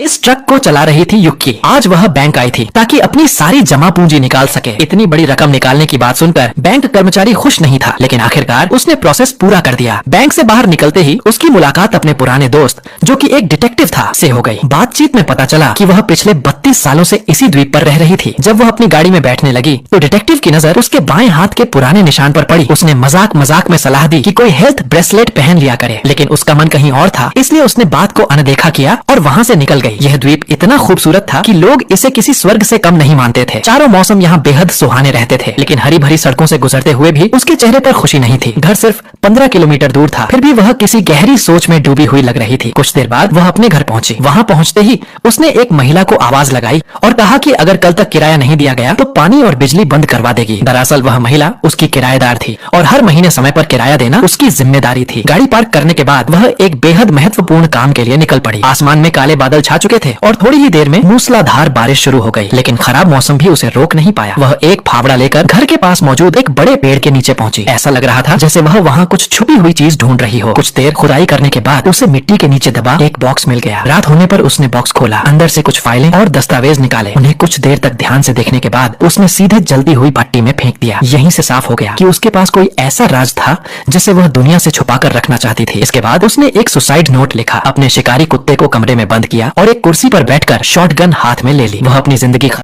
इस ट्रक को चला रही थी युक्की। आज वह बैंक आई थी ताकि अपनी सारी जमा पूंजी निकाल सके। इतनी बड़ी रकम निकालने की बात सुनकर बैंक कर्मचारी खुश नहीं था, लेकिन आखिरकार उसने प्रोसेस पूरा कर दिया। बैंक से बाहर निकलते ही उसकी मुलाकात अपने पुराने दोस्त, जो कि एक डिटेक्टिव था, से हो गई। बातचीत में पता चला कि वह पिछले 32 सालों से इसी द्वीप पर रह रही थी। जब वह अपनी गाड़ी में बैठने लगी तो डिटेक्टिव की नजर उसके बाएं हाथ के पुराने निशान पर पड़ी। उसने मजाक मजाक में सलाह दी कि कोई हेल्थ ब्रेसलेट पहन लिया करे, लेकिन उसका मन कहीं और था, इसलिए उसने बात को अनदेखा किया और वहाँ से निकल गई। यह द्वीप इतना खूबसूरत था कि लोग इसे किसी स्वर्ग से कम नहीं मानते थे। चारों मौसम यहाँ बेहद सुहाने रहते थे, लेकिन हरी भरी सड़कों से गुजरते हुए भी उसके चेहरे पर खुशी नहीं थी। घर सिर्फ 15 किलोमीटर दूर था, फिर भी वह किसी गहरी सोच में डूबी हुई लग रही थी। कुछ देर बाद वह अपने घर पहुंची। वहाँ पहुँचते ही उसने एक महिला को आवाज लगाई और कहा कि अगर कल तक किराया नहीं दिया गया तो पानी और बिजली बंद करवा देगी। दरअसल वह महिला उसकी किराएदार थी और हर महीने समय पर किराया देना उसकी जिम्मेदारी थी। गाड़ी पार्क करने के बाद वह एक बेहद महत्वपूर्ण काम के लिए निकल पड़ी। आसमान में काले बादल छा चुके थे और थोड़ी ही देर में मूसलाधार बारिश शुरू हो गई, लेकिन खराब मौसम भी उसे रोक नहीं पाया। वह एक फावड़ा लेकर घर के पास मौजूद एक बड़े पेड़ के नीचे पहुंची। ऐसा लग रहा था जैसे वह वहाँ कुछ छुपी हुई चीज ढूंढ रही हो। कुछ देर खुदाई करने के बाद उसे मिट्टी के नीचे दबा एक बॉक्स मिल गया। रात होने पर उसने बॉक्स खोला, अंदर से कुछ फाइलें और दस्तावेज निकाले। उन्हें कुछ देर तक ध्यान से देखने के बाद उसने सीधे जलती हुई भट्टी में फेंक दिया। यहीं से साफ हो गया कि उसके पास कोई ऐसा राज था जिसे वह दुनिया से छुपा कर रखना चाहती थी। इसके बाद उसने एक सुसाइड नोट लिखा, अपने शिकारी कुत्ते को कमरे में बंद किया और एक कुर्सी पर बैठकर शॉटगन हाथ में ले ली। वह अपनी जिंदगी